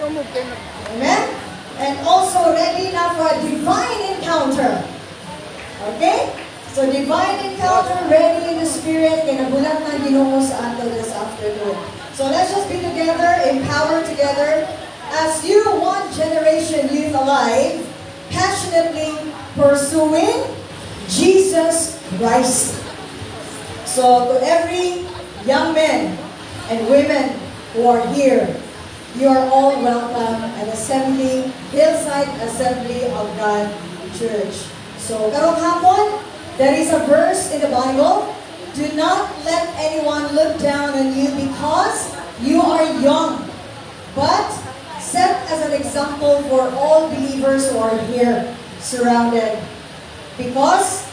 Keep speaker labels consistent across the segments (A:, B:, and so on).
A: Amen? And also ready na for a divine encounter. Okay? So divine encounter, ready in the spirit, kinabulat na Ginoo sa ato this afternoon. So let's just be together, empowered together, as you, One Generation Youth Alive, passionately pursuing Jesus Christ. So to every young men and women who are here, you are all welcome at Assembly, Hillside Assembly of God Church. So karong hapon, there is a verse in the Bible. Do not let anyone look down on you because you are young, but set as an example for all believers who are here surrounded. Because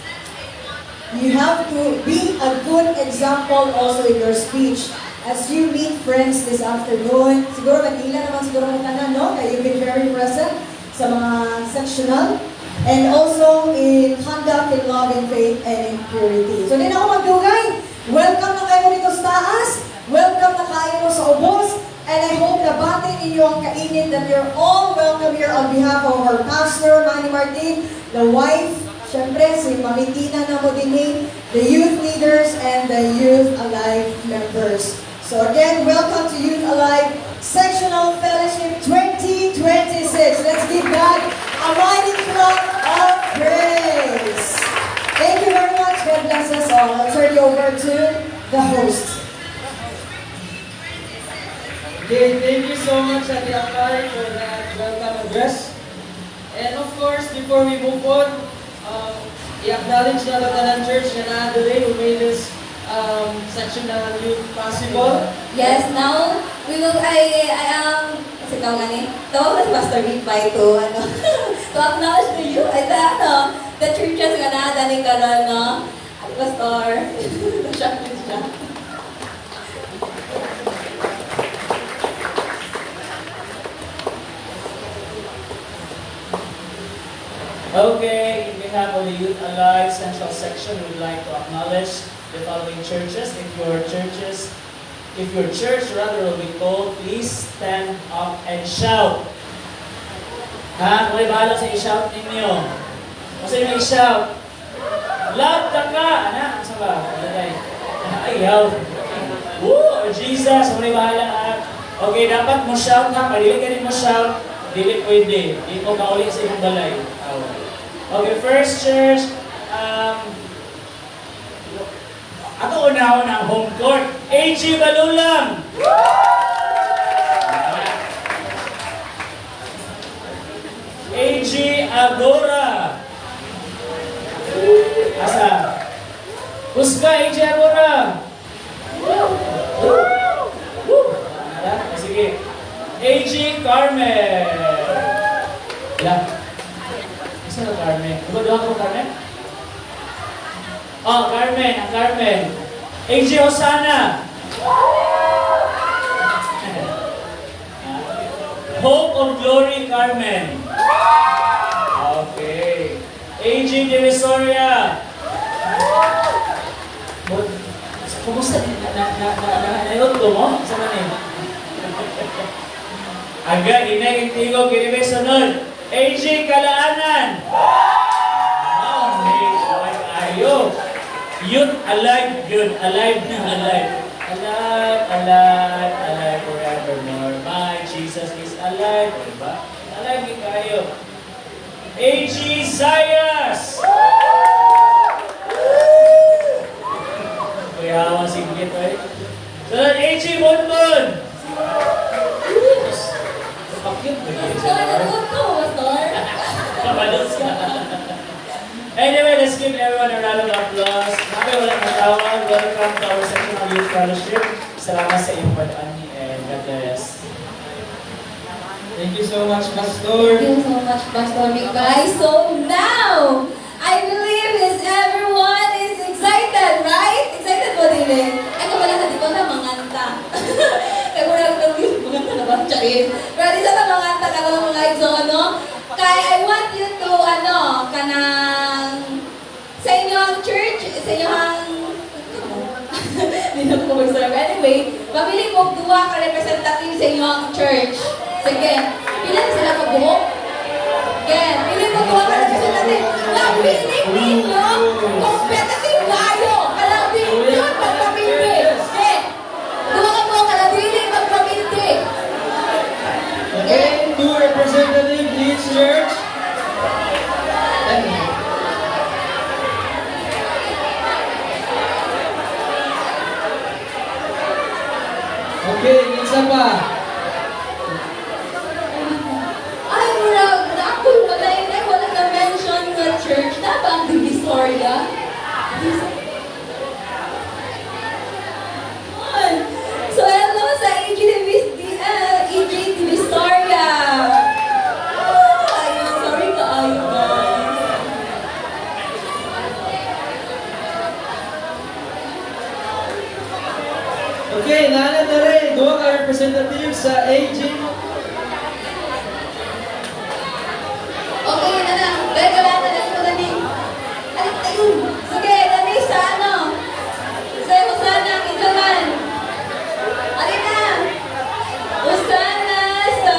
A: you have to be a good example also in your speech. As you meet friends this afternoon, siguro nag-ila naman siguro mo tanan, no? Kaya you've been very present sa mga sectional. And also in conduct, in love, in faith, and in purity. So din ako magdugay. Welcome na kayo dito sa taas. Welcome na kayo sa ubos. And I hope na batin ninyo ang kainit that you're all welcome here on behalf of our pastor, Manny Martin, the wife, syempre si Mami Tina na mo din, the youth leaders, and the Youth Alive members. So again, welcome to Youth Alive Sectional Fellowship 2026. Let's give God a mighty clap of praise. Thank you very much. God bless us all. I'll turn you over to the host.
B: Okay, thank you so much, Ate Akay, for that welcome address. And of course, before we move on, i-acknowledge na Latanan Church na today who made this section ng youth possible.
C: Yes, now we will, I am, kasi tawag nga tawag na si Pastor Vic by to acknowledge to you, ay the churches nga na, daning karon, no? Pastor, shock siya.
D: Okay, in behalf of the Youth Alive Central Section, we would like to acknowledge the following churches. If your church rather will be told, please stand up and shout. Ha? Kung may bahala sa i-shout ninyo. Kasi yung i-shout, love ka ka! Ano? Asa ba? Ayaw. Woo! Jesus! Kung may bahala ha? Okay, dapat mo shout ha. Pag ka rin mo shout, dili pwede. Di mo kauli sa ibang balay. Okay, first church, ato unahon ang home court. AG Balulang! AG Agora! Asa? Huska, AG Agora! Sige. AG Carmen! Yeah. Isa na Carmen. Diba ko Carmen? Oh, Carmen. Ang Carmen. AJ Osana. Hope of Glory, Carmen. Okay. AJ Divisoria. Kumusta? Nayot ko mo? Sa manin? Agad, inay-intigo, kinibe sunod. AJ Kalaanan. Ayo. Youth Alive, Youth Alive na alive. Alive forevermore. My Jesus is alive. Diba? Alive din kayo. AG Zayas. Kuya, awang sigit eh. So, AG Bonbon. Pakit ba yun? Kapalos ka. Anyway, let's give everyone a round of applause. Kami walang matawag. Welcome to our Sectional Youth Fellowship. Salamat sa iyong padaan and God bless.
B: Thank you so much, Pastor.
C: Thank you so much, Pastor Vic. Guys, so now, I believe everyone is excited, right? Excited po din. Ay, kapala sa dito na manganta. Kaya mo nag-review, manganta na ba? Charis. Pero di sa manganta ka lang mga so, kaya I want you to, kanang, sa inyong church, sa inyong, hindi na po mag-serve. Anyway, mamili po 2 ka representative sa inyong church. Sa Sige. Pili na sila kabuhok. Again, pili mo tuwa ka na kasi natin. Napiling ninyo, competitive kayo. Kalabing yun, magpapindi. Okay. Tuwa ka mo, kalabing magpapindi.
B: Okay, 2 representatives each church. Okay, isa pa.
C: Ay, murag, ako wala yun eh, wala na-mention nga church. Tama ang Divisoria. So, hello sa EJ Divisoria. Ay, sorry ka, ayo guys.
B: Okay, naanad na rin. 2 ka representatives sa AG.
C: Okay, na na. Teka lang, ito na ni. Alik tayo. Sige, nani sa ano? Sa Usana, Kinsaman. Alik na. Usana, sa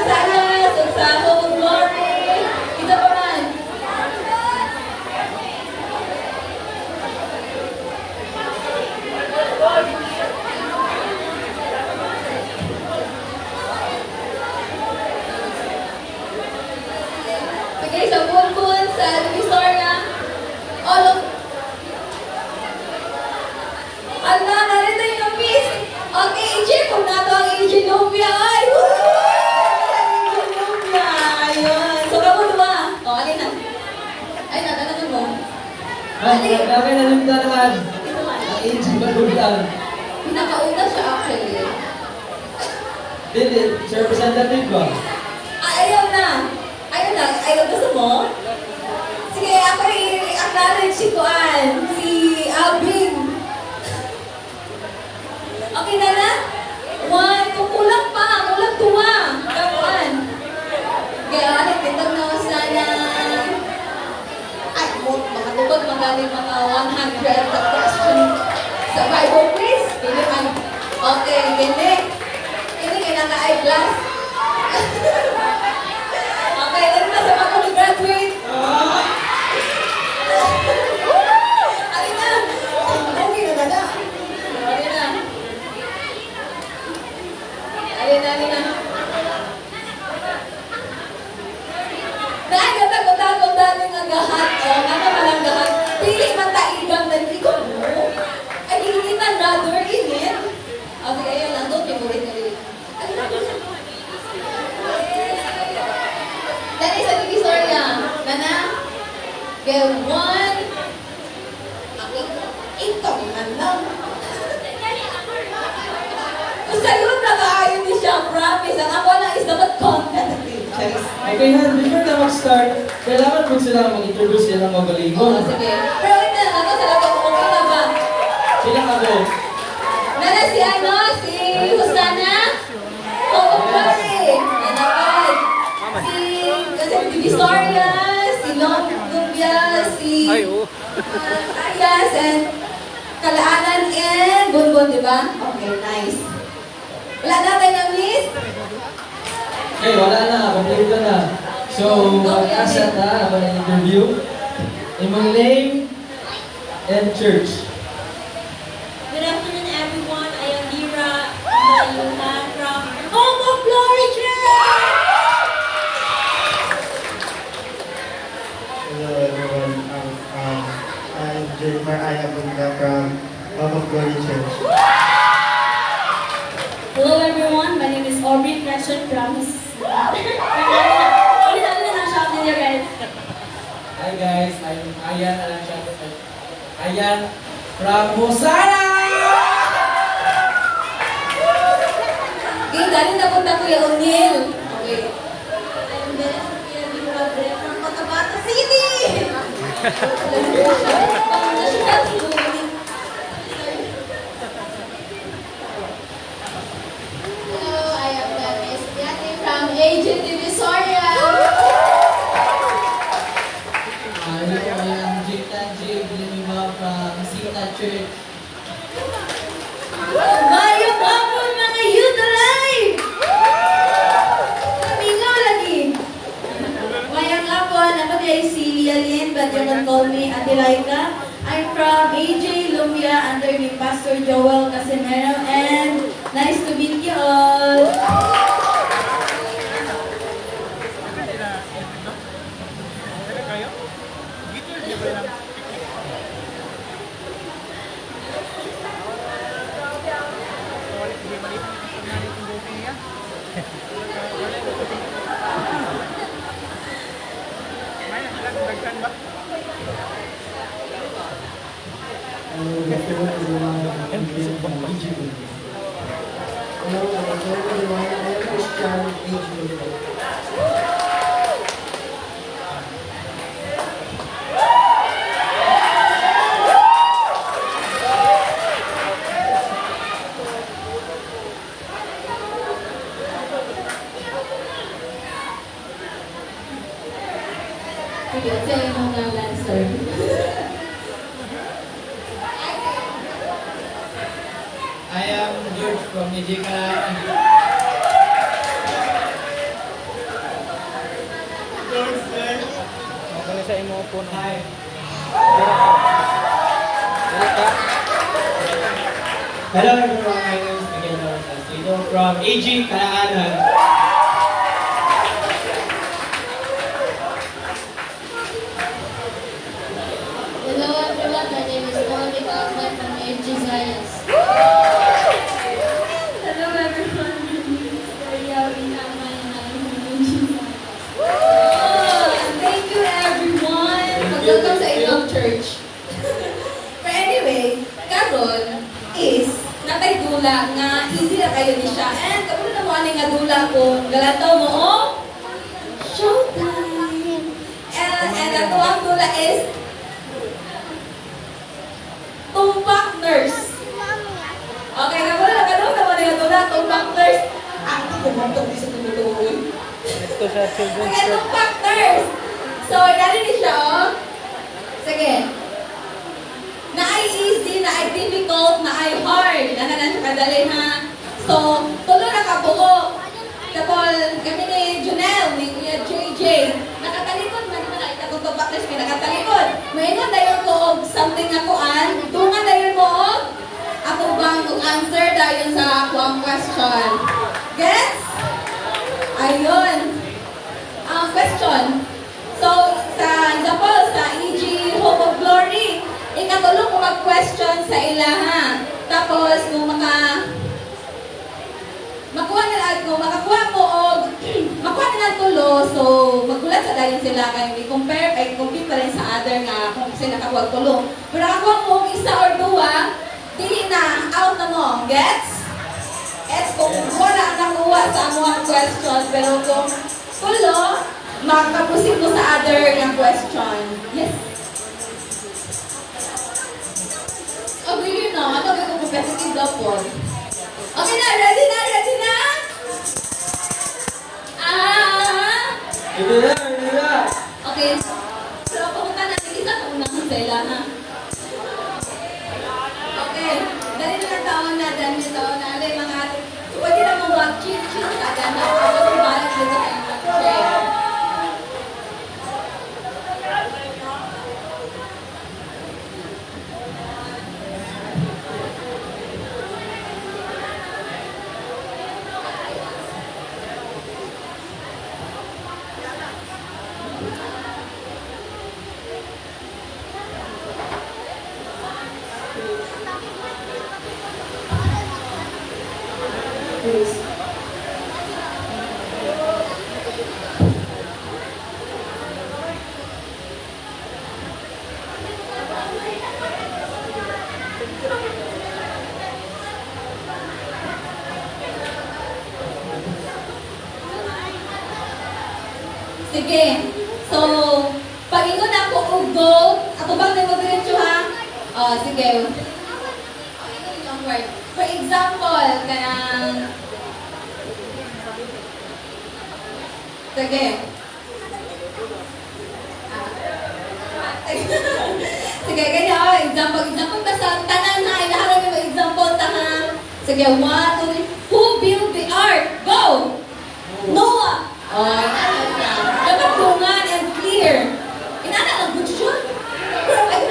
C: Salas, sa Hope of Glory. Kita pa man. Sige, sa Bunbun, sa Divisoria. All of... Ala, narito yung miss. Okay, EJ, kung nato ang EJ Lumpia. Ay, woo! EJ Lumpia. Ayun. So, kamo diba? O, alin na. Ay, natanong mo.
B: Ay, dami na nagtanahan.
C: Ito man.
B: Ang AG magulang.
C: Pinakauna siya actually.
B: Dili, si representative ba?
C: Ayaw na. Ayaw na. Ayaw gusto mo? Sige, ako i-acknowledge si Kuan. Si Abing. Okay na na? One. Kung kulang pa. Kulang tuwa. Kapuan. Kaya nagtitag na ako sana. Ay, mga tubag magaling mga 100 na question sa Bible quiz. Pili man. Okay, gini. Ini kaya naka-eyeglass. Okay, lang na sa mga graduate. Alin na.
A: Okay na na.
C: Alin na. Alin na, alin na. Dahil natagod-tagod namin ang gahat. O, ano malang gahat. Pili man taigang na hindi ko mo. Ay, hinihitan rather init. O, sige, ayun lang. Don't favorite na rin. Alin na. Dali sa Divisoria. Nana? Get one. Okay. Ito man lang. Sa'yo na kaayon ni siya, promise. Ang ako lang is dapat competitive. Charis.
B: Okay, Han, before na mag-start, kailangan po sila mag-introduce sila ng
C: Oo,
B: magalingon.
C: sige. Pero wait na, ano sila pa kung okay na ba?
B: Sila ka go.
C: Nana si ano? Si Husana? Hope of Glory. Nanakad. Kasi Divisoria, si Lumpia, si Ayas, and Kalaanan, and Bunbun, di ba? Okay, nice. Wala na tayo na miss?
B: Okay, wala na. Kompleto na. So, mag-asa na ako ng interview. Imong name and church.
E: Good afternoon, everyone. I am Mira Mayuna from Hope of Glory Church.
F: Hello everyone, I'm Jeremiah Ayabunda from Hope of Glory Church.
E: Hello, everyone. My name is Aubrey Crescent from guys.
B: Hi guys, I'm Ayan Alanchan. Ayan from Hosana!
C: Okay, dahil napunta ko yung O'Neill. Okay.
E: I'm Beth Sophia from Cotabato
C: City! National school. Hello, I am Miss Yati from Agent Divisoria.
B: Hello, I am Jitan J. Biliniba from Sita Church.
C: Mayong hapon mga youth alive! Angelica. I'm from AJ Lumia under ni Pastor Joel Casimero, and nice to meet you all. Sige, sa'yo mo nga, Lancer.
B: I am George from Ijika. Hi. Hello everyone, my name is Miguel Lawrence Salcido from AG Kalaanan.
E: Hello everyone, my name is Monica Akman from AG Science.
C: Hello everyone, my name is Maria Winamay and I'm from AG Science. Thank you everyone! Welcome sa Ilog Church. But anyway, karon is natay dula nga easy na kayo ni siya. And kapag na mo ani nga dula kung galataw mo showtime! And ato ang dula is tumpak nurse. Okay, kapag na kadong naman nga dula, tumpak nurse. Hindi ko mantong di sa tumutuon. Okay, tumpak nurse. So, narinig siya, Sige. Na-ay easy, na-ay difficult, na-ay hard. Nahanan siya kadali, ha? So, tulo na kabuo. Tapos, kami ni Junel, ni Kuya JJ. Nakatalikod, man na nakita kong tubaklis, may nakatalikod. Maingon dayon ko og something na kuan. Tungan dayon mo og ako bang answer dayon sa ako ang question. Gets? Ayun. Ang question. So, sa example, sa EG Hope of Glory, ikatulong ko mag-question sa ila, ha? Tapos, kung makuha nila ko, makakuha mo og makuha nila tulo, so magulat sa dayon sila kay i-compare, ay compete pa rin sa other nga kung sila nakakuha tulo. Pero nakakuha mo og isa or duwa, dili na, out na mo. Gets? It's kung wala nakuha sa mga question, pero kung tulo, makapusin mo sa other nga question. Yes. Okay, yun na. Ano ba kung competitive daw po? Okay na, ready na, ready na?
B: Ready na!
C: Okay. So, pumunta na isa sa unang sela, ha? Okay. Dali na ng taon na, dami na taon na. Alay, mga ate. Pwede na mong mag-chill-chill sa ganda. Tapos, balik dito tayo mag-check. Please. Sige. So, pag ingon ako og go, ato bang na mag-diretso, ha? Sige. Ingon yung word. For example, kanang sige. Sige, ganyan. Example ta sa tanan na. Inaharap yung example ta, ha? Sige, 1, 2, 3. Who built the ark? Go! Noah! Dapat tungan and clear. Inana lang, good shot. Pero ay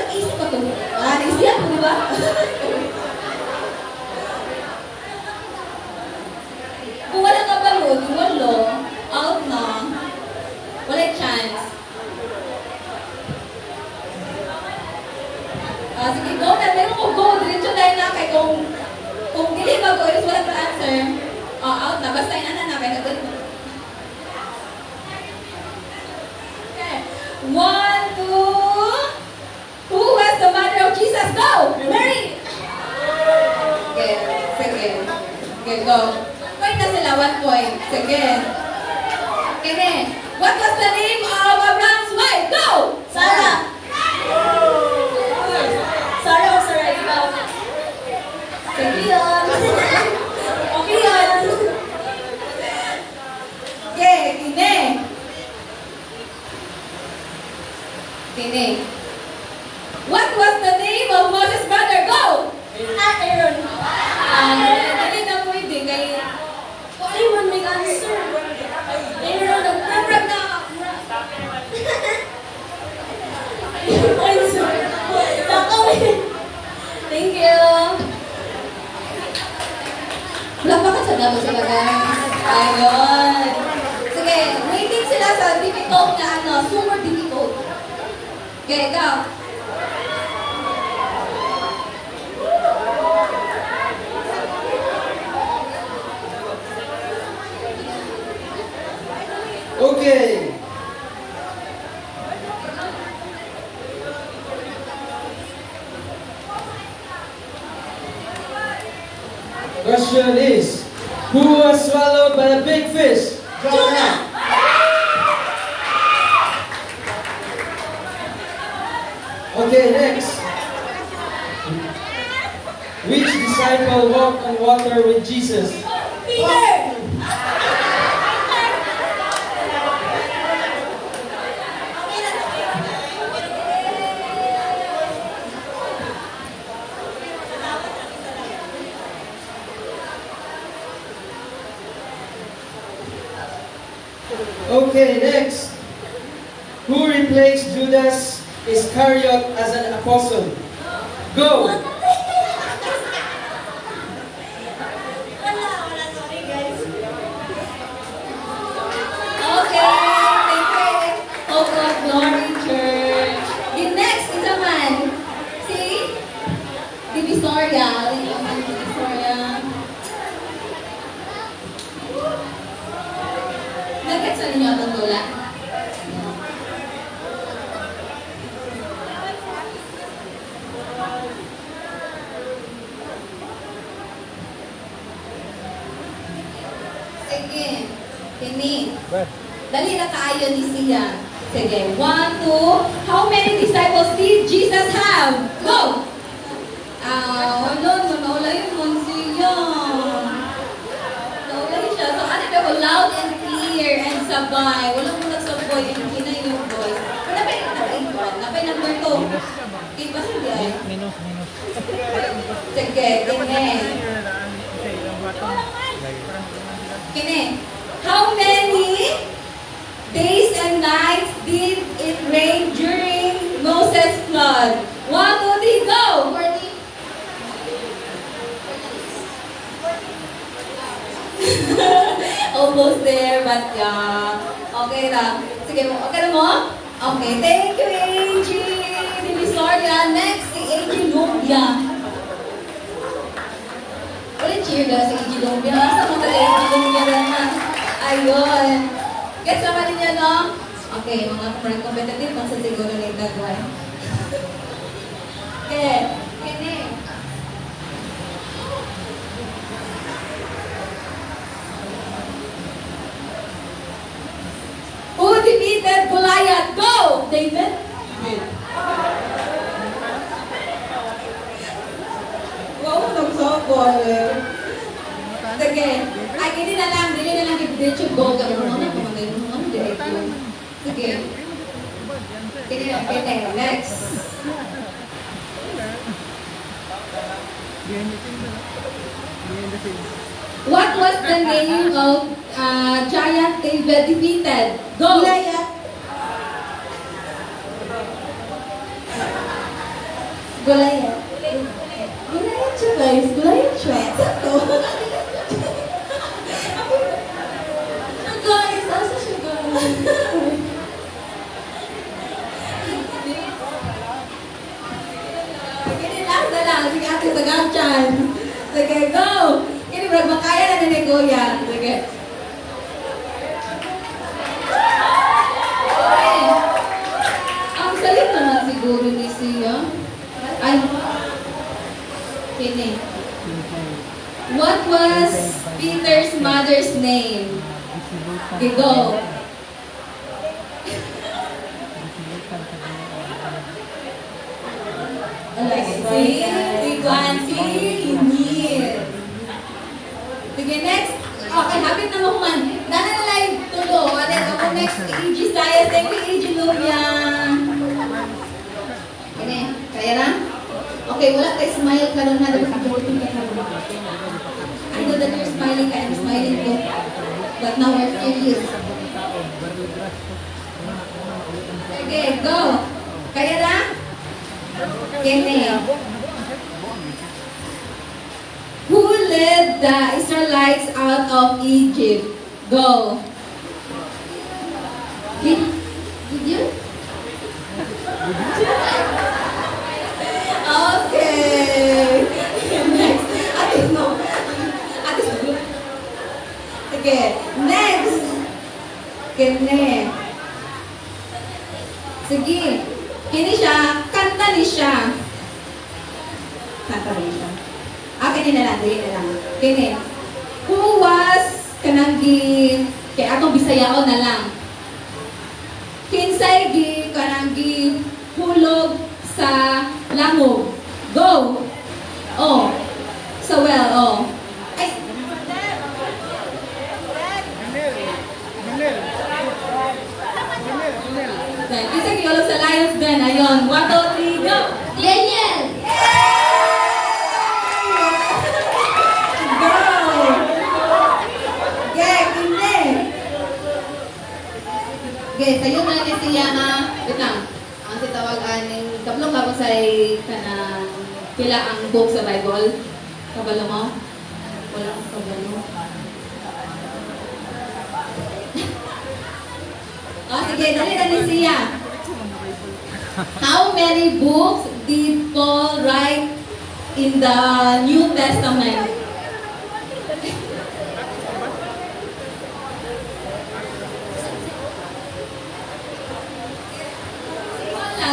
C: Kene, what was the name of Abraham's wife? Go!
E: Sarah. Sarah o Sarah, ikaw.
C: Sige yun. Okay yun. Okay, Kine. Kine. What was the name of Moses' brother? Go!
E: Aaron.
C: Dali na mo hindi kay...
E: Kung ano yung may answer. Aaron,
C: Program na...
E: answer. Takaw eh.
C: Thank you. Wala pa ka sa dapat sila guys. Ayun. Sige, waiting sila sa difficult na ano, super difficult. Okay, go.
B: Okay. Question is, who was swallowed by a big fish?
A: Jonah.
B: Okay, next. Which disciple walked on water with Jesus?
E: Peter.
B: Okay, next. Who replaced Judas Iscariot as an apostle? Go!
E: Wala, sorry guys.
C: Okay, thank you. Oh God, Glory Church. The next is a man. See? Divisoria. Divisoria. Nag-gets na ninyo itong tula? Sige. Kini. Dali na kaayo ni siya. Sige. 1, 2. How many disciples did Jesus have? Go! Wala. Naula yung monsiya. Naula siya. So, ano ba ko? Loud and clear and sabay. Walang muna sabay. Yung kinay yung voice. Pero napay number 2. Okay ba siya?
G: Minus.
C: Sige. Kini. Kini. How many days and nights did it rain during Moses' flood? 1, 2, 3, go! 40. Almost there, but yeah. Okay na. Sige mo. Okay na mo? Okay. Thank you, Angie. Divisoria. Next, si Angie Lumbia. Ulit cheer na si Angie Lumbia. Sa mga Angie Lumbia naman. Ayun. Gets naman ninyo, no? Okay, mga competitive, kung sa siguro na yung dagway. Okay. Kini. Who defeated Goliath? Go! David? Wow, nagsabay eh. Sige. Ay, hindi na lang i-ditch yung gold. Ano na kumagay mo? Ano direct yun? Sige. Hindi na, okay, next. What was the name of giant David defeated? Go!
A: Goliath. Goliath. Goliath siya guys. Goliath siya. Sakto. Guys, asa siya guys?
C: Kini last na lang. Sige, ate, tagang chance. Sige, go! Kini, brad, makaya na ni Kuya. Sige. Okay. Ang salit naman siguro ni siya. Ay. Kini. What was Peter's mother's name? Okay, go. Sige, next. Okay, hapit na mo man. Nana na live tulo. Ate, ako next, AG Sayas. Thank you, AG Lumiang. Okay, kaya na? Okay, wala tayo smile ka lang na. I know that you're smiling ka. I'm smiling too. But now we're serious. Okay, go. Kaya na? Kene. Who led the Israelites out of Egypt? Go. Did you? Okay. Next. Ate, no. Ate, sige. Next. Kene. Sige. Kini siya. Kanta ni siya. Kanta ni siya. Akin na lang, dili na lang. Kini. Who was kananggi kay atong Bisayao na lang. Kinsay gi kananggi hulog sa langog. Go. Oh. So well, oh. Ay. Okay, kinsay gi hulog sa Lions Den. Ayon. 1, 2, 3, go. Daniel. Okay, sayo na ni siya nga, bitang, ang sitawagan ng kablong kapag sa kanang pila ang book sa Bible. Kabalo mo? Wala akong kabalo. Sige, dali na ni siya. How many books did Paul write in the New Testament?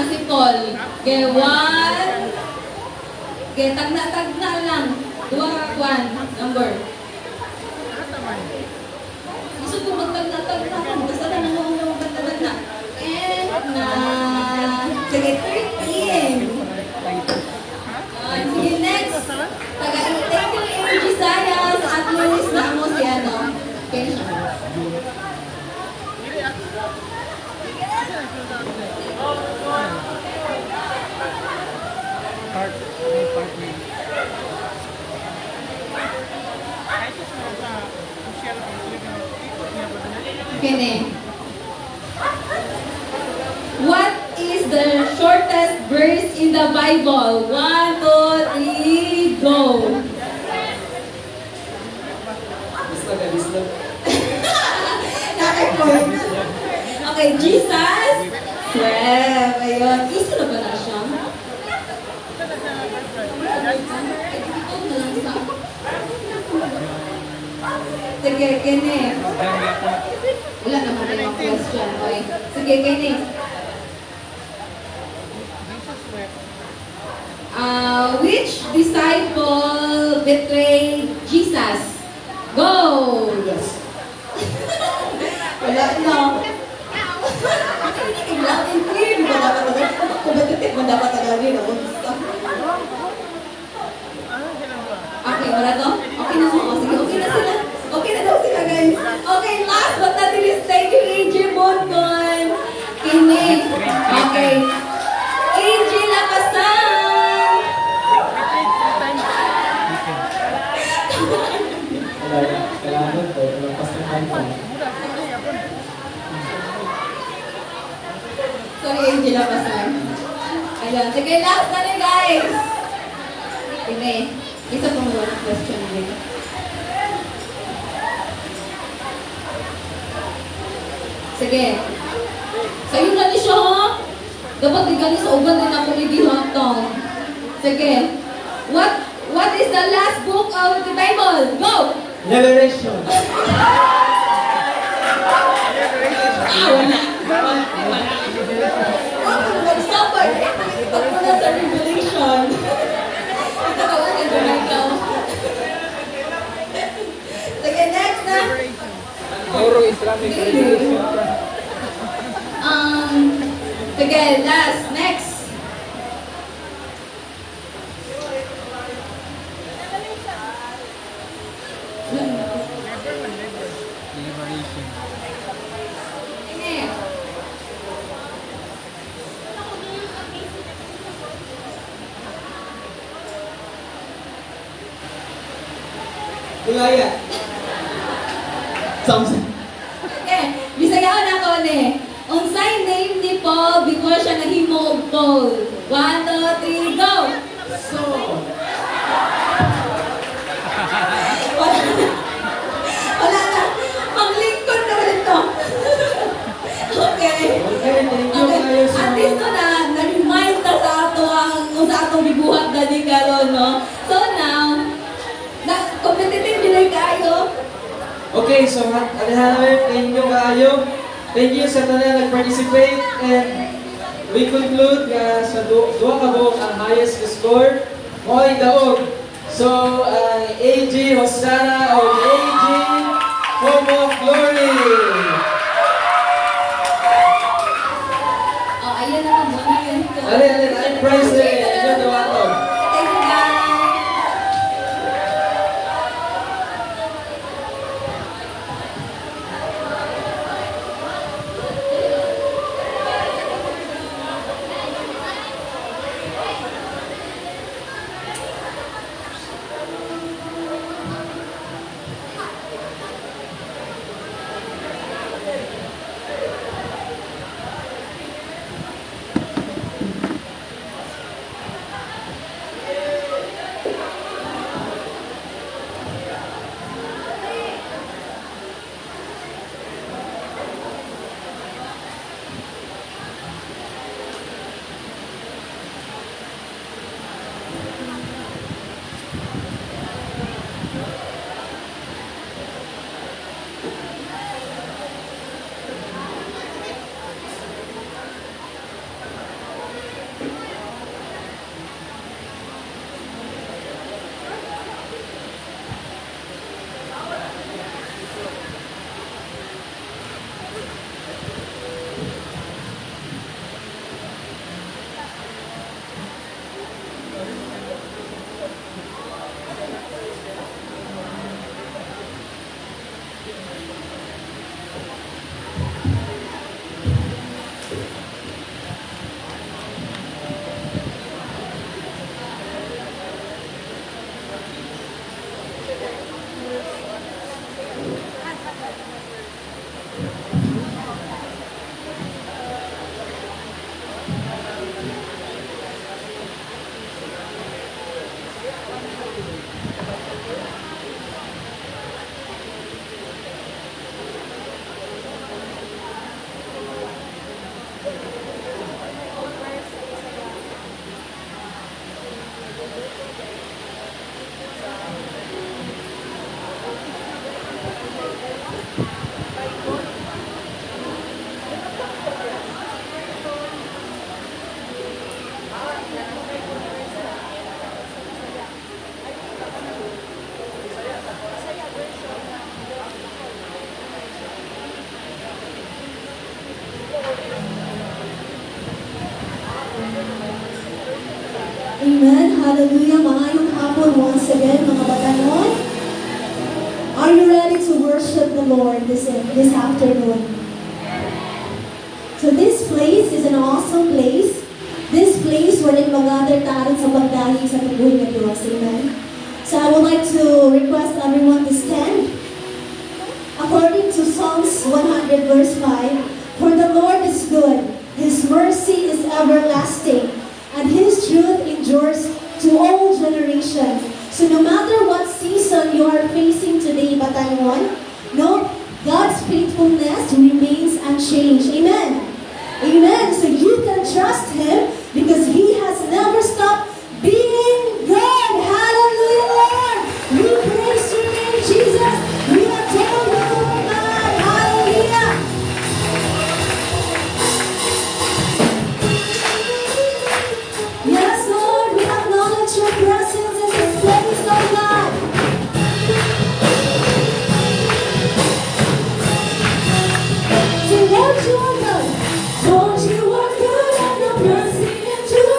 C: Si Paul. Okay, 1. Okay, tagna lang. 2, 1, number. Gusto ko magtagna. Basta na nangungulong magtagna. And na. Sige, 13. Sige, next. Thank you, AG Sayas. At least na mo si ano. Okay, Kene. What is the shortest verse in the Bible? 1, 2, 3, go. Okay, Jesus. Swem. Ayun. Isa na ba na siya? Sige, Kene. Wala naman na yung question. Okay. Sige, Kene. Which disciple betrayed Jesus? Go! Wala na. Hindi loud and clear. Di ba dapat agad? Kumatitip mo dapat agad yun. Okay, wala to? Okay na mo. Sige, okay na sila. Okay na daw sila, guys. Okay, last but not least, thank you, AJ Bonbon. Kini. Okay. AJ Lapasan.
D: Kailangan po, lapas na tayo.
C: Sorry, AJ Lapasan. Ayun. Sige, last na rin, guys. Kini. Isa pang question dito. Sige. Sa'yo na ni siya, ha? Dapat digani sa uban din ako ibihon tong. Sige. What is the last book of the Bible? Go!
D: Revelation.
C: Mag-suffer. Pag mo na sa Revelation. Ikatawan ka dyan ikaw. Sige, next na. Sige, last. Next.
B: Bisaya. Samson.
C: Okay, bisayaan ako ni. Unsay name ni Paul before siya nahimo og Paul? 1, 2, 3, go!
B: So,
C: Wala na. Ang lingkod na ulit to. Okay.
B: okay, thank you kayo sa
C: At least na-remind na sa ato sa atong gibuhat gani karon, no? So now, competitive yun kayo.
B: Okay, so Alejandro, thank you kaayo. Thank you sa tanan nag-participate and we conclude sa duha ka buok ang highest score mo ay daog. So, AG Hosana o AG Home of Glory.
C: Oh, ayun na mo.
B: Alin, prize na inyo dawaton.
C: Thank you, guys.
A: Amen. Hallelujah. Maayong hapon once again, mga batanon. Are you ready to worship the Lord this afternoon? So this place is an awesome place. This place wherein mag-gather tayo sa pagdahi sa tubuhin ng Diyos. Amen. So I would like to request everyone to stand. According to Psalms 100 verse 5, For the Lord is good, His mercy is everlasting, and His truth endures to all generations. So no matter what season you are facing today, Batangon, no, God's faithfulness remains unchanged. Amen. Amen. So you can trust Him because He has never stopped being good. Hallelujah, Lord. We praise Your name, Jesus. We adore You, Lord God. Hallelujah. Yes, Lord, we acknowledge Your presence in this place, oh God. So Lord, You are good. Lord, You are good, and Your mercy endures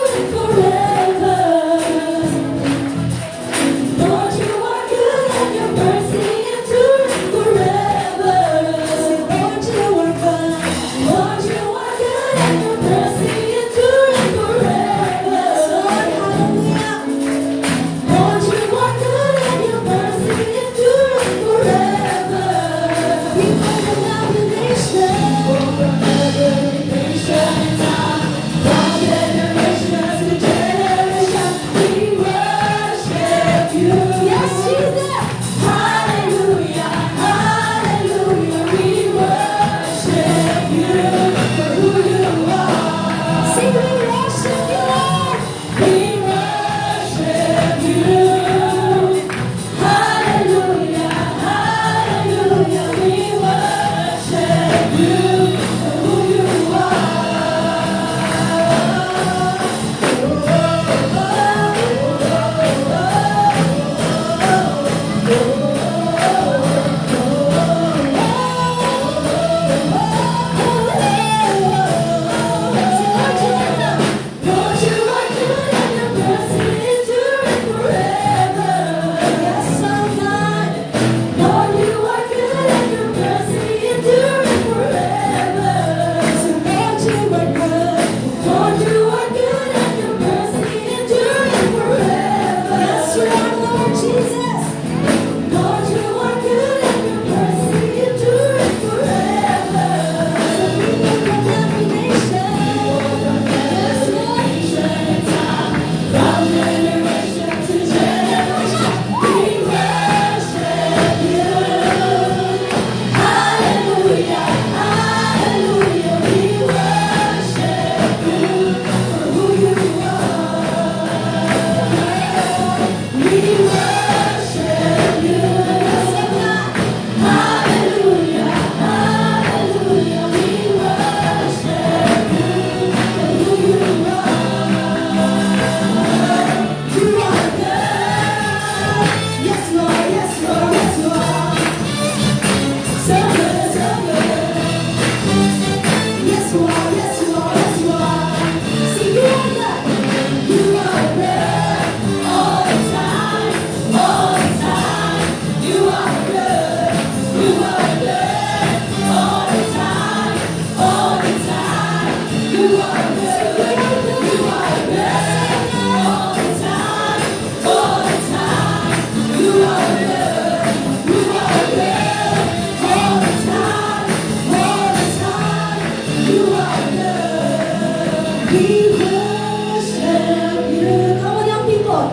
C: We worship you. Come on, young people.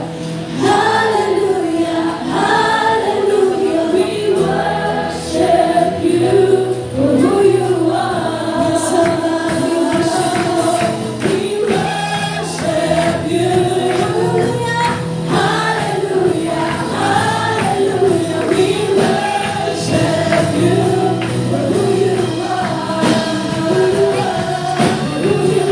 C: Hallelujah, hallelujah. We worship you for who you are. Yes, Lord, we worship you. We worship you. Hallelujah, hallelujah, hallelujah. We worship you for who you are. Who you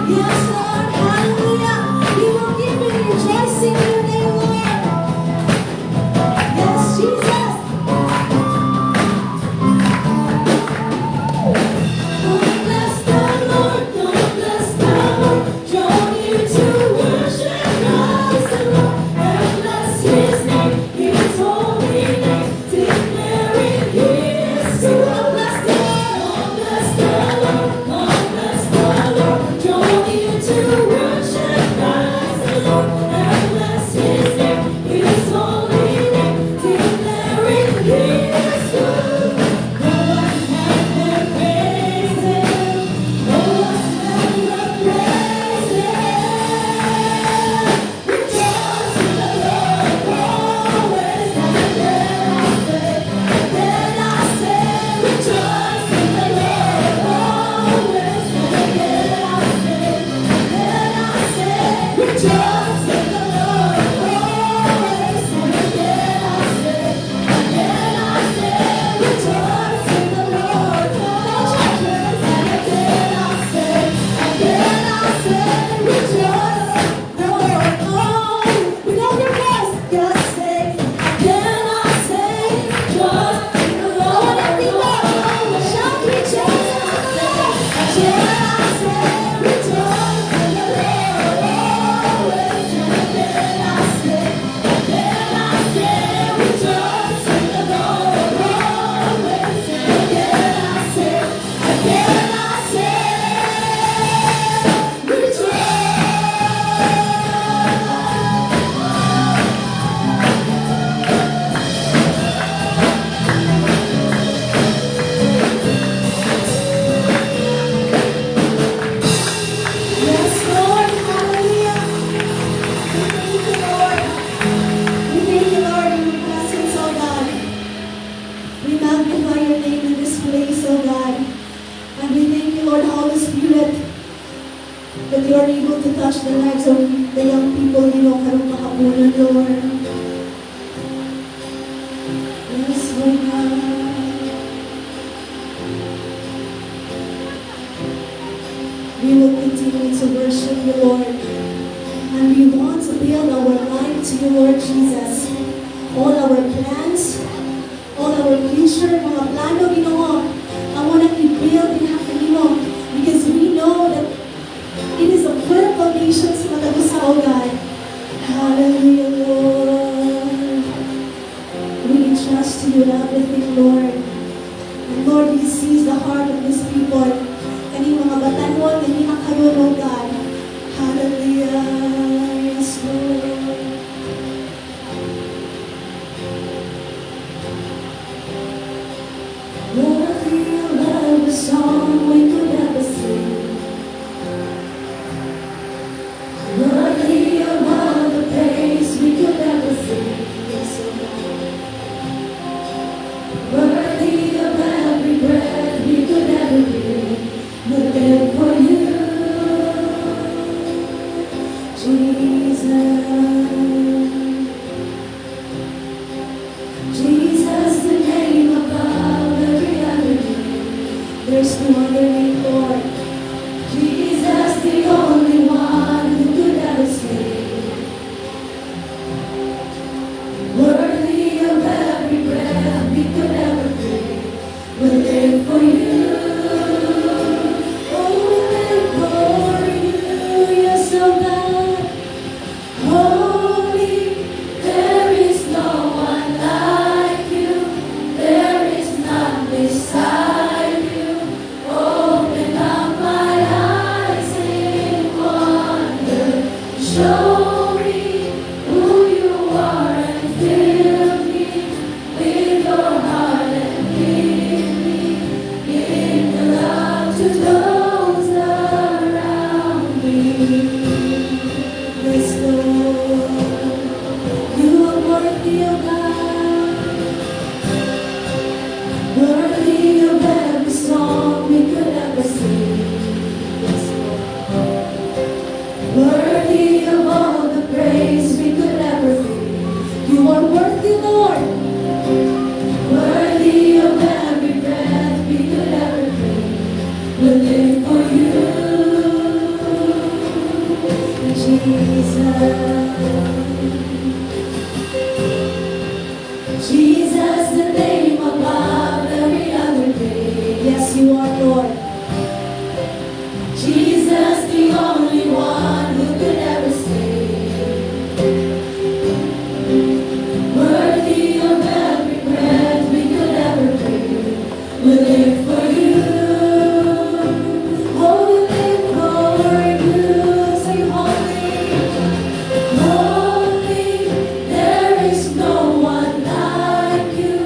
C: Yes, Lord, hallelujah. We will give you rejoicing in your name, Lord. Yes, Jesus. Don't bless the Lord, don't bless the Lord. Draw near to worship Christ the Lord. And bless His name, His holy name. Declaring He is good. Don't bless the Lord, don't bless the Lord. Draw near to worship Christ the Lord. And bless His name, His holy name. Declaring He is good. Go on and praise Him. Go on and praise Him. Rejoice in the Lord always. And then I say, rejoice in the Lord always. And then I say, rejoice in the Lord always. And then I say, rejoice in the Lord always. And then I say, rejoice. No, with all your voice, just say, then I say, rejoice in the Lord. Everyone, shout rejoice in the Lord. Then I say, rejoice in the Lord always. And then I say, rejoice in the Lord always. And then I say, rejoice. Yes, Lord, hallelujah. We thank you, Lord. We thank you, Lord, in your presence, oh God. We magnify your name in this place, oh God. And we thank you, Lord, Holy Spirit, that you are able to touch the lives of the young people, karong kahaponan, Lord. Yes, Lord God. We will continue to worship you, Lord. And we want to build our life to you, Lord Jesus. All our plans, all our future, mga plano, Ginoo, I want to i-build behalf of Ginoo, because we know that it is a firm foundation sa matagusa, O God. Hallelujah, Lord. We entrust to you everything, Lord. And Lord, you sees the heart of these people. Kani mga batanon, kani kayo, O God. Hallelujah. Yes, Lord. Worthy of every song we could ever sing. Worthy of all the praise we worthy of God, worthy of every song we could ever sing. Yes, Lord. Worthy of all the praise we could ever bring. You are worthy, Lord. Worthy of every breath we could ever breathe. We live for you, Jesus. Jesus, the name above every other name. Yes, you are, Lord. Jesus, the only one who could ever save. Worthy of every breath we could ever breathe. We live for you. Oh, we live for you. Say holy, holy. There is no one like you.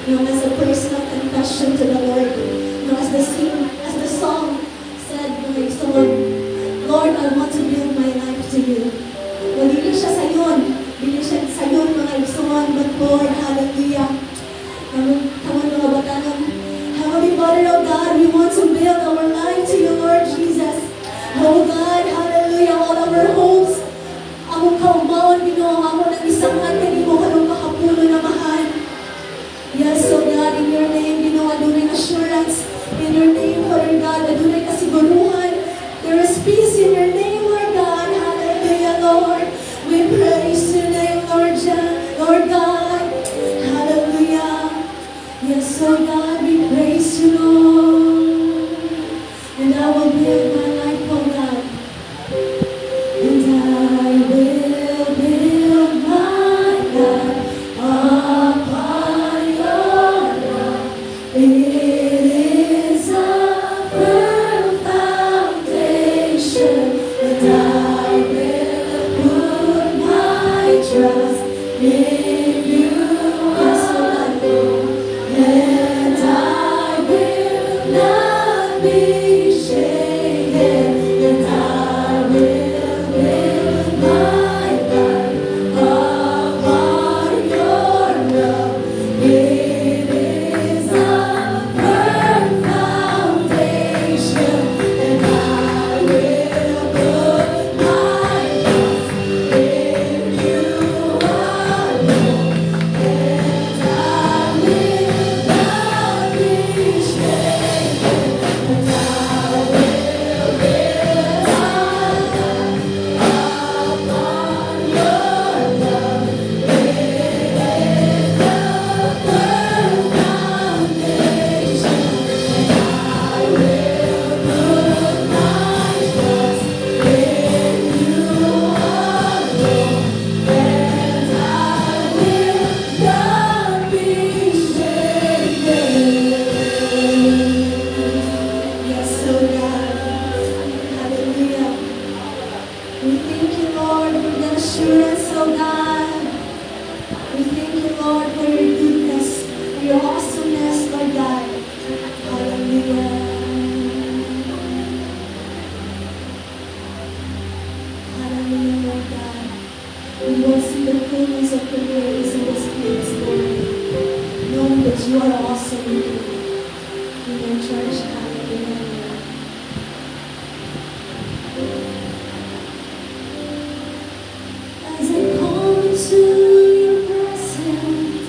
C: as a personal confession to the Lord. As the song said, Lord, I want to build my life to you. Hindi siya sayon, mga igsoon, but Lord, hallelujah. Come on, mga batanon. Heavenly Father, oh God, we want to build our life to you, Lord Jesus. Oh God, hallelujah, all our hopes. Among kaumawan, Ginoo, amo nang isangan kanimo kanong makapulo na mahal. Yes, oh God, in your name, Ginoo, adunay assurance. In your name, Father God, adunay kasiguruhan. There is peace in your name, Lord God. Hallelujah, Lord. We praise your name, Lord God. Hallelujah. Yes, oh God, we praise you, Lord. And I will build my life, oh God. And I will build my life upon your love. It is a firm foundation, and I will put my trust in you. Yes, oh God. And I will not be shaken, and I will build my life upon your love. It is a firm foundation, and I will put my trust in you alone. And I will not be shaken, and I will build my life upon your love. It is a firm foundation, and I will put my trust in you alone. And I will not be shaken. Yes, oh God. Hallelujah. We thank you, Lord, for the assurance, oh God. We thank you, Lord, for your goodness, for your awesomeness, Lord God. Hallelujah. Hallelujah, Lord God. We will see the fullness of your grace in this place, Lord. Knowing that you are awesome in your church. Hallelujah. As I come into your presence,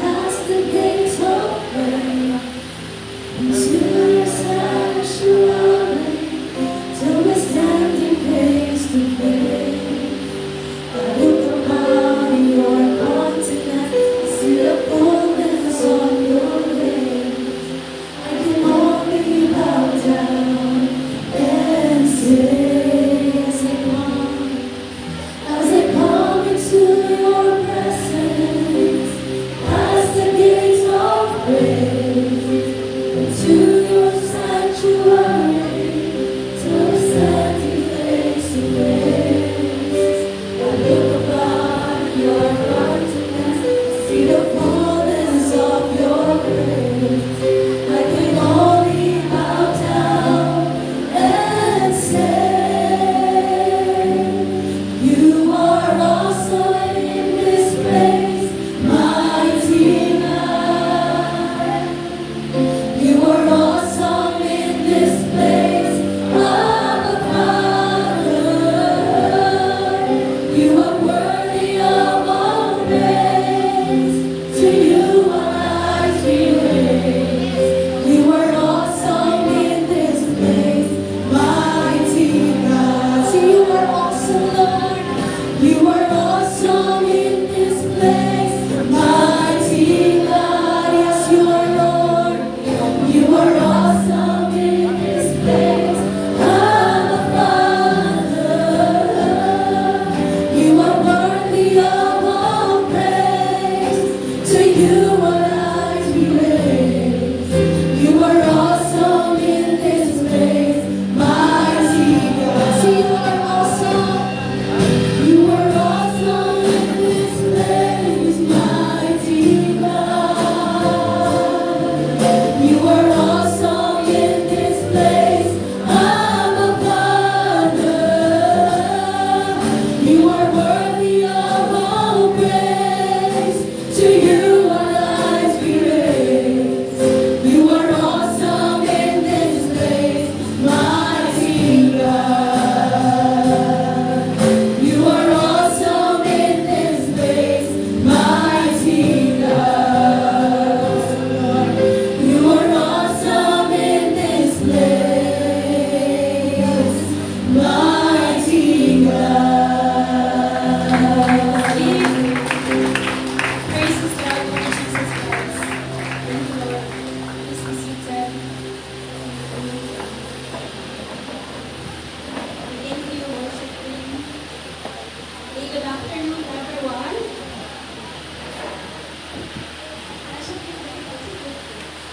C: past the gates open, into your sanctuary, till we're standing face to face. I look upon your countenance, I see the fullness of your grace. I can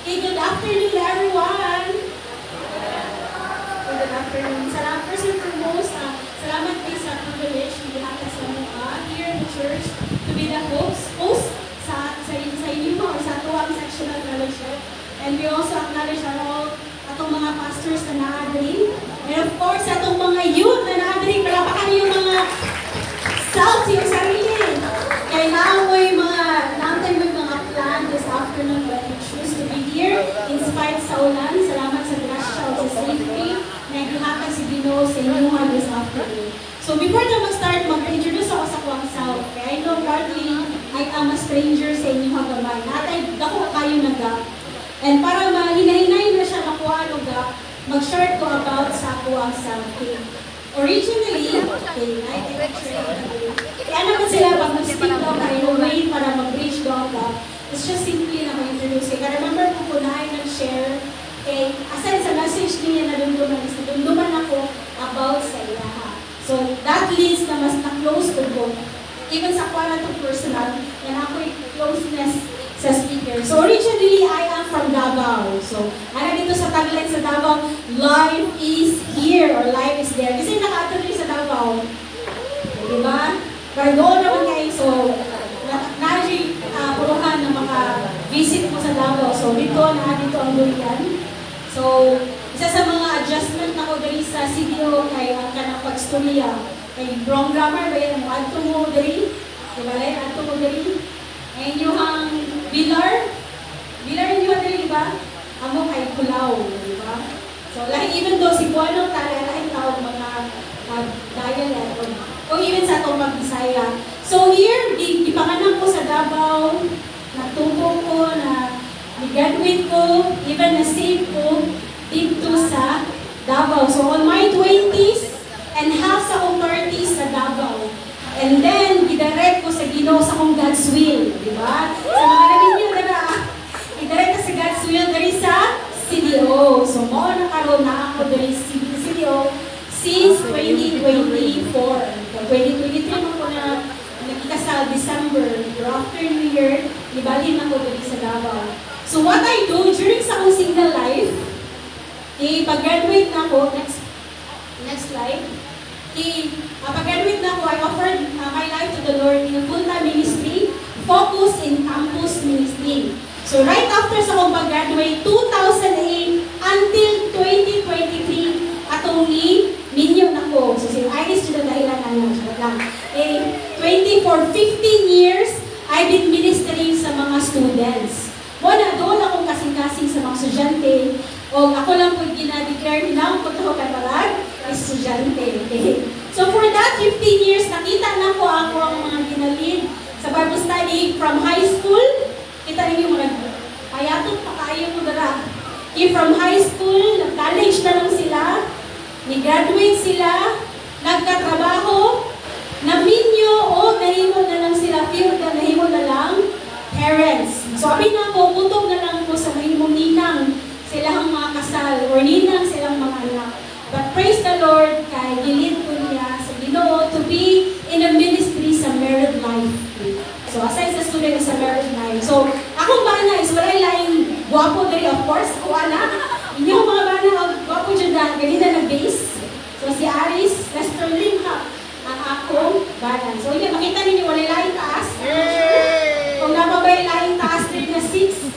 E: Okay, good afternoon, everyone. Good afternoon. Salamat, first and foremost, salamat din sa privilege ni Hata sa mga here in the church to be the host sa inyo or sa tuwang sectional fellowship. And we also acknowledge all atong mga pastors na naadri. And of course, atong mga youth na naadri, palapakan yung mga self yung sarili. Kaya naamoy mga plan this afternoon but we choose to be here in spite sa ulan. Salamat sa grasya o sa safety na gihatag si Ginoo sa inyo this afternoon. So before na mag-start, mag-introduce ako sa kuwang self. Okay? I know partly I am a stranger sa inyo gamay. Natay, dako kayo naga. And para mahinahinay na siya nakuha naga, mag-share ko about sa kuwang self. Okay? Originally, kaya naman sila pag mag-speak daw ka in a way para mag-reach daw ka, it's just simply na ma-introduce. Kaya remember ko po na ay nag-share, aside sa message niya na dunduman ako about sa ilaha. So, that leads na mas na-close to God. Even sa kwa na itong personal, yan ako'y closeness sa speaker. So, originally, I am from Davao. So, ano dito sa tagline sa Davao, life is here or life is there. Kasi nakatuloy sa Davao. Diba? Pero doon naman kayo. So, na-actually, puruhan ng mga visit mo sa Davao. So, dito ang durian. So, isa sa mga adjustment na ko dali sa CDO kay ang kanang pag-storya. Kay wrong grammar ba yan? Adto mo dali. Diba? Adto mo dali. And yung Bilar yung dali, diba? Amo kay Kulao, diba? So, like, even though si Buano tala, lahat tawag mga dialect o even sa itong Bisaya. So, here, ipanganak ko sa Davao, natubo ko, nag-graduate ko, even na-save ko dito sa Davao. So, on my 20s and half sa akong 30s sa Davao. And then, idirect ko sa Ginoo sa akong God's will, di ba? Sa mga nabinyo, diba? Idirect ko sa God's will dari sa CDO. So, mo nakaroon na ako dari sa CDO since 2024. So, 2023 mo ko na nakita sa December. Pero after New Year, ibalhin ako dari sa Davao. So, what I do during sa akong single life, pag-graduate na ako, next slide, pag-graduate na ako, I offered my life to the Lord in a full-time ministry, focus in campus ministry. So right after sa akong pag-graduate, 2008 until 2023, atong ninyo na ko. So si Iris dito dahilan lang. for 15 years, I've been ministering sa mga students. Muna, doon akong kasing-kasing sa mga estudyante. O ako lang po ginadeclare na kung ito ka palag, estudyante. Okay? So for that 15 years, nakita na ko ako ang mga ginalid sa Bible study from high school. Kita ninyo mga payatot pa kayo mo dara. From high school, nag-college na lang sila, ni-graduate sila, nagkatrabaho, naminyo o nahimo na lang sila, feel na nahimo na lang parents. So sabi na ko, kutob na lang po sa mahimong ninang silang mga kasal or ninang silang mga anak. But praise the Lord, kay gilid ko niya sa Ginoo to be in a ministry sa married life. So aside sa student sa married life. So akong bana is walay laing guwapo diri, of course, ako anak. Inyong mga bana, guwapo dyan na, ganina nag-base. So si Aris, Lester Limha, ang akong bana. So yun, makita ninyo, walay laing taas. Kung napabay laing taas, 3 na 6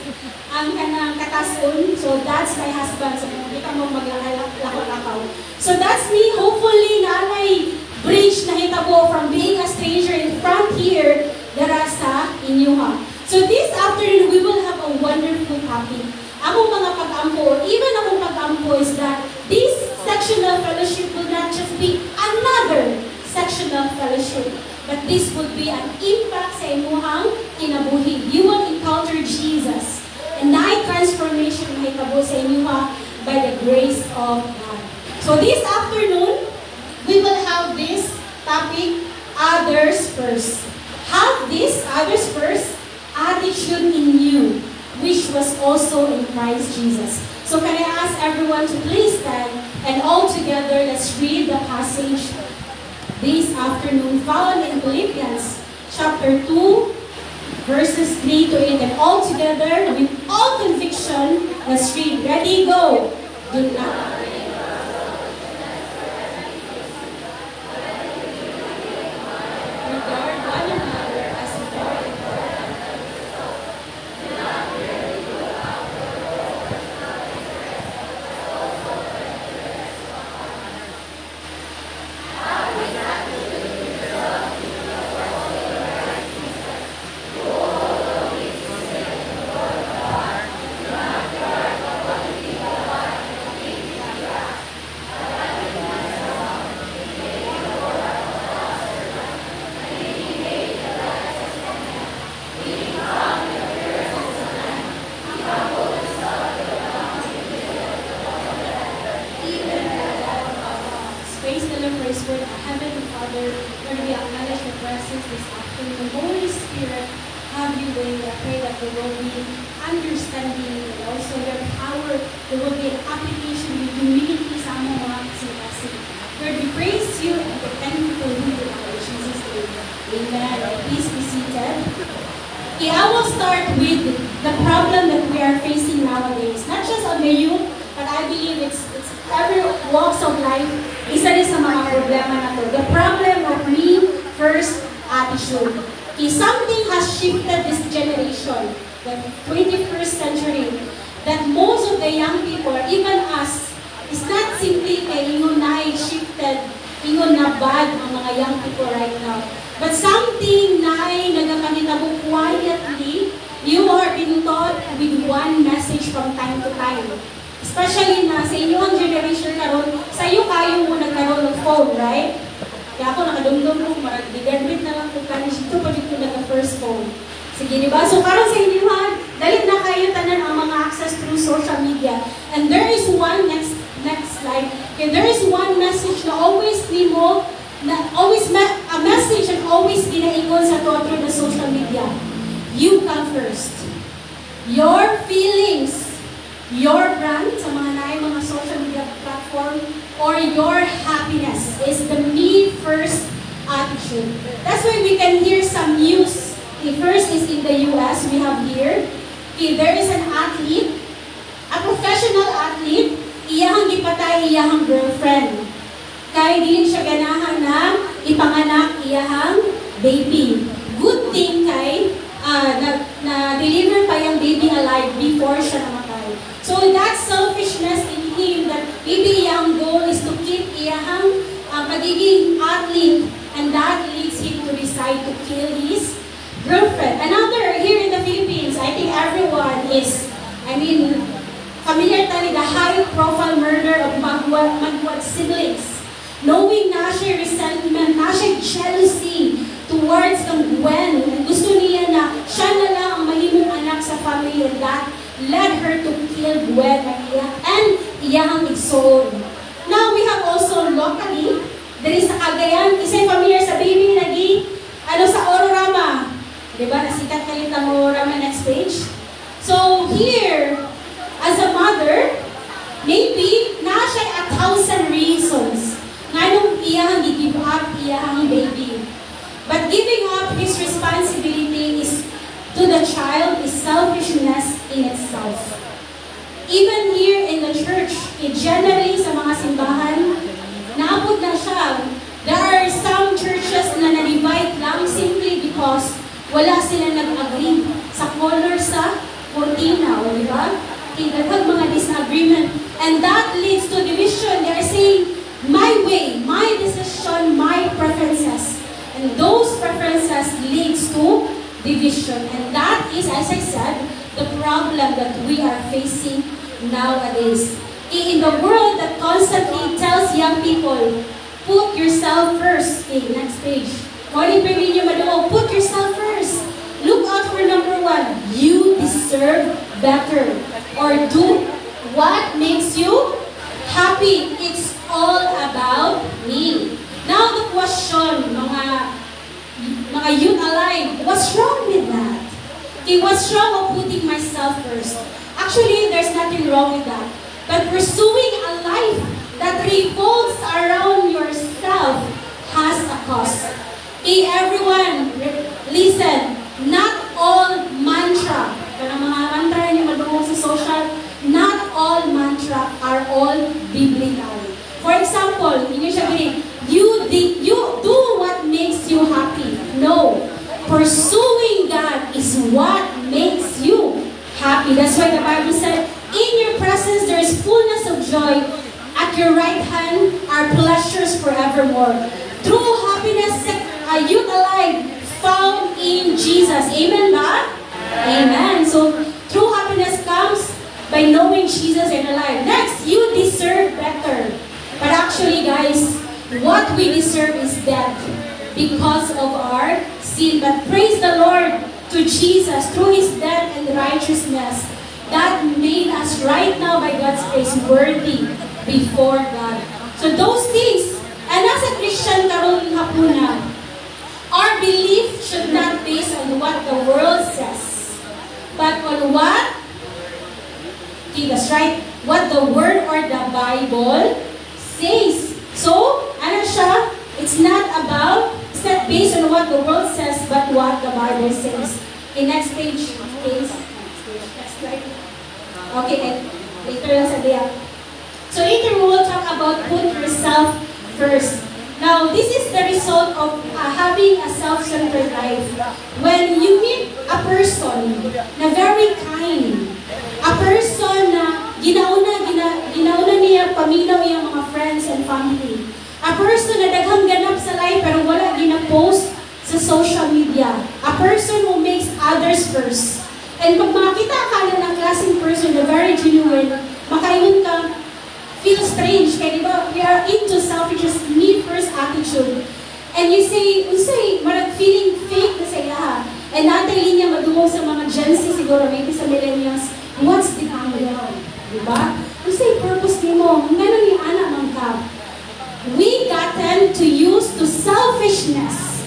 E: ang kanang katasun. So that's my husband. So hindi ka mo maglakaw. So that's me. Hopefully, na may bridge na hitabo from being a stranger in front here, dara sa inyuha. So this afternoon, we will have a wonderful topic. Akong mga pag-ampo, or even akong pag-ampo is that this sectional fellowship will not just be another sectional fellowship, but this would be an impact sa imuhang kinabuhi. You will encounter Jesus. And na transformation mahitabo sa inyuha by the grace of God. So this afternoon, we will have this topic, others first. Have this, others first, attitude in you, which was also in Christ Jesus. So can I ask everyone to please stand, and all together, let's read the passage this afternoon found in Philippians chapter 2, verses 3 to 8, and all together, with all all conviction, let's read. Ready, go. Do not regard one another as more Praise the Lord for His word. Our Heavenly Father, Lord, we acknowledge your presence this afternoon. Holy Spirit, have your way. I pray that there will be understanding and also your power. There will be an application with humility sa among mga kasing. Lord, we praise you and we thank you for who you are. In Jesus' name, amen. Please be seated. Okay, I will start with the problem that we are facing nowadays. Not just on the youth, but I believe it's every walks of life. Isa rin sa mga problema na to. The problem of me first attitude. Okay, something has shifted this generation, the 21st century, that most of the young people, even us, is not simply kay ingon na ay shifted, ingon na bad ang mga young people right now. But something na ay nagkakahitabo quietly, you are being taught with one message from time to time. Especially na sa inyong generation karon, sa iyo kayo mo nagkaroon ng phone, right? Kaya ako nakadumdum ko, mag-degenerate na lang kung kanis ito pa dito nagka-first phone. Sige, di ba? So karon sa inyong, dalit na kayo tanan ang mga access through social media. And there is one, next slide, okay, there is one message na always nimo, a message and always ginaingon sa to through the social media. You come first. Your feelings, your brand sa mga naay mga social media platform, or your happiness is the me first attitude. That's why we can hear some news. The first is in the US, we have here. Okay, there is an athlete, a professional athlete, iyahang gipatay iyahang girlfriend. Kaya din siya ganahan na ipanganak iyahang baby. Good thing kay na-deliver pa yung baby alive before siya namatay. So that selfishness in him, that maybe iyang goal is to keep iyang magiging athlete, and that leads him to decide to kill his girlfriend. Another, here in the Philippines, I think everyone is, familiar tayo the high-profile murder of Magwad siblings. Knowing na siya resentment, na siya jealousy towards kang Gwen, and gusto niya na siya na lang ang mahimong anak sa family, and that led her to kill Gwen and iyahang igsoon. Now, we have also locally, there is sa Cagayan, isa'y familiar sa baby lagi, sa Ororama. Diba? Nasikat kalit ang Ororama, next page. So, here, as a mother, maybe, na siya 1,000 reasons nga nung iyahang i-give up iyahang baby. But giving up his responsibility is to the child is selfishness in itself. Even here in the church, generally sa mga simbahan, naabot na siya. There are some churches na na-divide lang simply because wala sila nag-agree sa color sa cortina, o di ba? Tinatag mga disagreement. And that leads to division. They are saying, my way, my decision, my preferences. And those preferences leads to division. And that is, as I said, the problem that we are facing nowadays. In the world that constantly tells young people, put yourself first. Okay, next page. Morning preview niyo maduo, put yourself first. Look out for number 1. You deserve better. Or do what makes you happy. It's all about me. Now the question, mga youth alive, what's wrong with that? Okay, what's wrong of putting myself first? Actually, there's nothing wrong with that. But pursuing a life that revolves around yourself has a cost. Okay, everyone, listen. Not all mantra, kanang mga mantra niyo maduo joy. At your right hand are pleasures forevermore. True happiness, youth alive, found in Jesus. Amen ba? Amen. So, true happiness comes by knowing Jesus and alive. Next, you deserve better. But actually, guys, what we deserve is death because of our sin. But praise the Lord to Jesus through His death and righteousness that made us right now by God's grace worthy before God. So those things, and as a Christian karon hapuna, our belief should not base on what the world says, but on what, okay, that's right, what the Word or the Bible says. So, ano siya? It's not based on what the world says, but what the Bible says. Okay, next page, please. Next slide. Okay, and later lang sa diya. So later we will talk about put yourself first. Now, this is the result of having a self-centered life. When you meet a person na very kind, a person na ginauna niya paminaw iyang mga friends and family, a person na daghang ganap sa life pero wala gina-post sa social media, a person who makes others first. And pag makita ka na ng klaseng person na very genuine, makaingon ka, feel strange, kaya diba, we are into selfishness, me first attitude. And you say, marag feeling fake na sa ilaha. And natay linya madungog sa mga Gen Z siguro, maybe sa millennials, what's the angle? Diba? You say, purpose ni mo, meron yung anak mang ka. We gotten to use to selfishness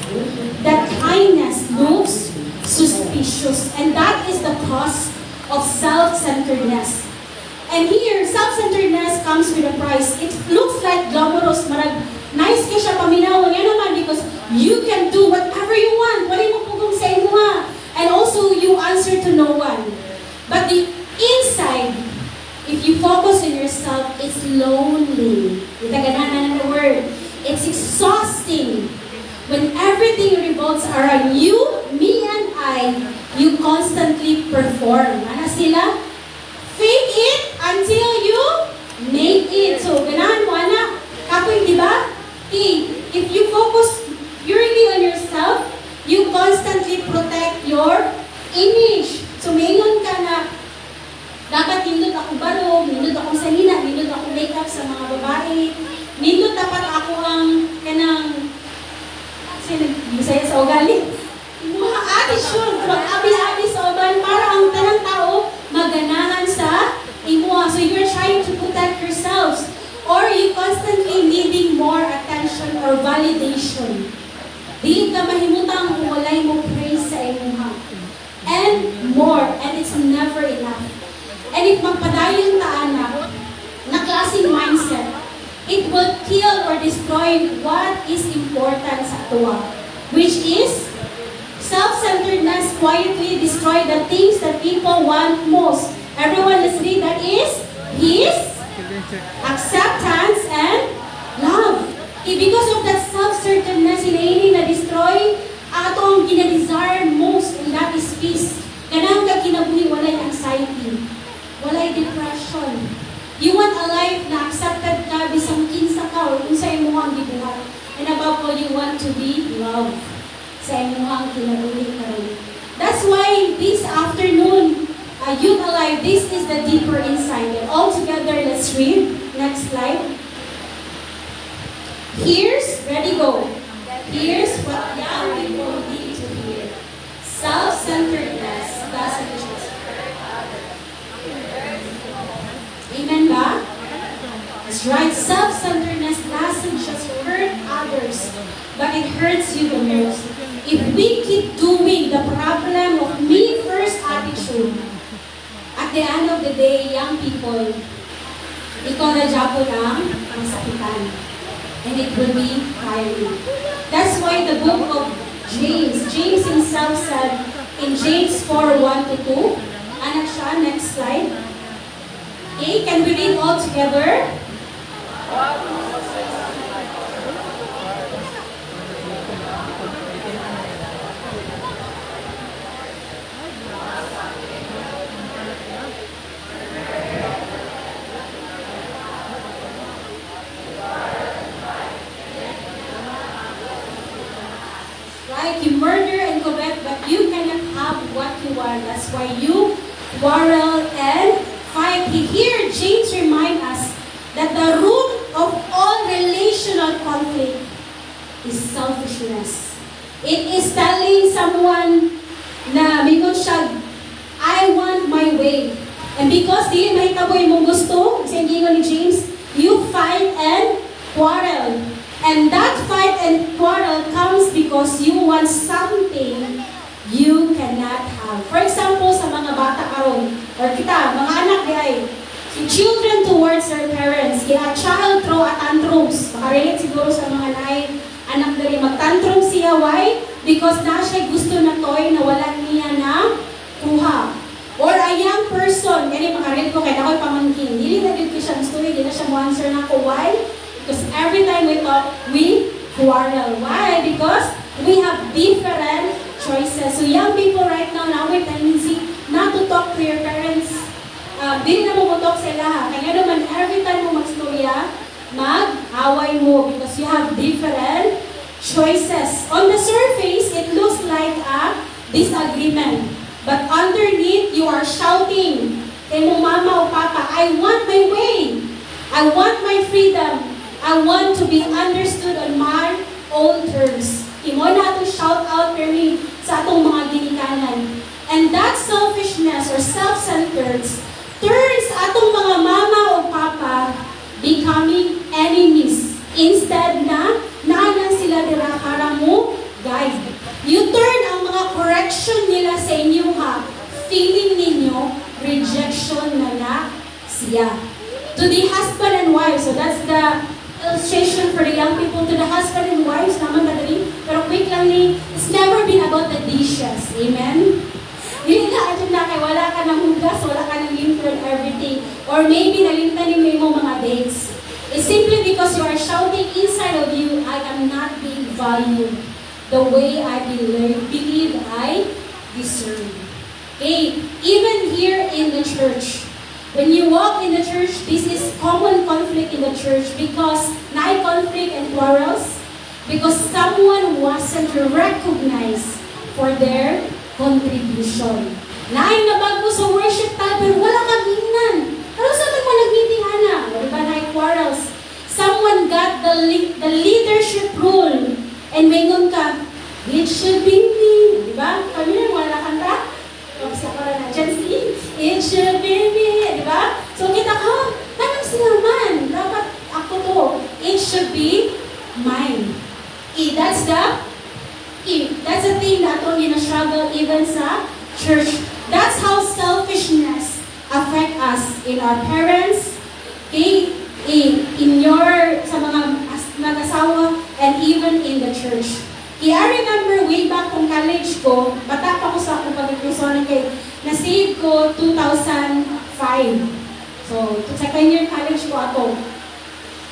E: that kindness looks suspicious. And that is the cost of self-centeredness. And here, self-centeredness comes with a price. It looks like glamorous, marag nice ka siya paminaw. Yan naman, because you can do whatever you want. Wala mo pugong sa imo nga. And also, you answer to no one. But the inside, if you focus on yourself, it's lonely. Itagananan ng word. It's exhausting. When everything revolves around you, me and I, you constantly perform. Ano sila? Fake it until you make it. So, ganahan mo, anak. Kapoy, di ba? If you focus purely on yourself, you constantly protect your image. So, mayroon ka na, dapat nindot ako barog, nindot akong salina, nindot akong makeup sa mga babae, nindot dapat ako ang kanang, Bisaya sa ugali, mga attitude, mag-abi-abi sa uban para ang tanang tao maganahan sa imuha. So you're trying to protect yourselves, or you constantly needing more attention or validation. Dili ka mahimutang kung walay mo praise sa imuha. And more, and it's never enough. And if magpadayon ta anak, na klaseng mindset, it will kill or destroy what is important sa tuwa, which is self-centeredness quietly destroy the things that people want most. Everyone listening, that is His acceptance and love. Because of that self-centeredness, hinaini na destroy atong gina-desire most, and that is peace. Ganang ka kinabuhi, walay anxiety, walay depression. You want a life na accepted ka, bisang kinsa ka, o kung sa imuhang gibuhat. And above all, you want to be loved sa imuhang kinabuhi ka rin. That's why this afternoon, Youth Alive, this is the deeper insight. And all together, let's read. Next slide. Ready, go. Here's what young people need to hear. Self-centeredness doesn't just hurt others. Amen ba? That's right. Self-centeredness doesn't just hurt others, but it hurts you the most. If we keep doing the problem of me first attitude, at the end of the day, young people, ikaw na dyapo lang ang sakitan. And it will be tiring. That's why the book of James himself said in James 4:1-2, anak siya, next slide. Okay, can we read all together? why you quarrel and fight. Here, James reminds us that the root of all relational conflict is selfishness. It is telling someone na mingon siya, I want my way. And because di mahitabo imong gusto, sa ingon ni James, you fight and quarrel. And that fight and quarrel comes because you want something you cannot have. For example, sa mga bata karon, or kita, mga anak di ay, children towards their parents, a child throw a tantrums. Makarelate siguro sa mga anak dali mag-tantrum siya. Why? Because na siya gusto na toy na wala niya na kuha. Or a young person, ganyan makarelate ko kaya ako'y pamangkin. Dili na din ko siya gusto, hindi na siya mo answer na ako. Why? Because every time we talk, we quarrel. Why? Because we have different choices. So young people right now, our tendency not to talk to your parents. Dili na mo talk sila. Kaya naman, every time mo magstorya, mag-away mo because you have different choices. On the surface, it looks like a disagreement. But underneath, you are shouting kay mong mama o papa, I want my way. I want my freedom. I want to be understood on my own terms. Imo na itong shout out permi sa atong mga ginikanan. And that selfishness or self-centered turns atong mga mama o papa becoming enemies. Instead na naanan sila dira para mo guide. You turn ang mga correction nila sa inyo ha. Feeling ninyo rejection na siya. To the husband and wife, so that's the illustration for the young people. To the husband and wives, naman kadali. Pero quick lang ni, it's never been about the dishes. Amen? Dili na adyo na kay wala ka ng hugas, wala ka ng limper and everything. Or maybe nalimtan ni mo mga dates. It's simply because you are shouting inside of you, I am not being valued the way I believe I deserve. Okay, even here in the church, when you walk in the church, this is common conflict in the church because na conflict and quarrels because someone wasn't recognized for their contribution. Naay na bago sa worship time pero wala kang ingnan. Pero sa mo nag-meeting ana, wala ba na quarrels? Someone got the leadership role and mayroon ka, it should be me. Diba? Kami na wala kanta. Kasi ako na Jency, it should be me, di ba? So kita ka, tanong sila man, dapat ako to. It should be mine. That's the thing that we're struggle even sa church. That's how selfishness affect us in our parents, okay, in your, sa mga mag-asawa, and even in the church. I remember way back kung college ko, bata pa ko sa akong pag-ipusonan kay na-save ko 2005. So, second year college ko ako.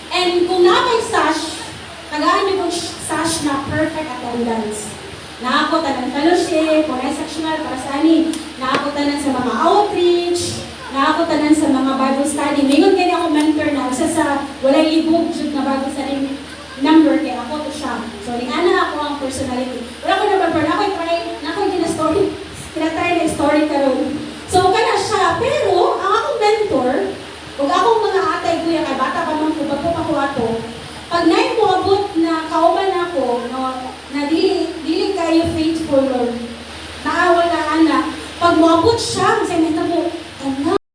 E: And kung nakapag sash, tagaan niyo kong sash na perfect attendance. Nakakuta ng fellowship, kung sectional, para sa anin. Nakakuta ng sa mga outreach, nakakuta ng sa mga Bible study. Mayroon kayo ako mentor na, isa sa walay libog na Bible study number kaya ako to siya. So, ana ako ang personality. Wala ko naman pero ako gina-story. Tinatry na story karon. So, kana siya. Pero, ang akong mentor, huwag akong mga atay kuya, kay bata pa man ko, bago pa ko ato, pag nain mo abot na kauban ako, no, na dili kayo faithful, Lord, naawala ana, pag moabot siya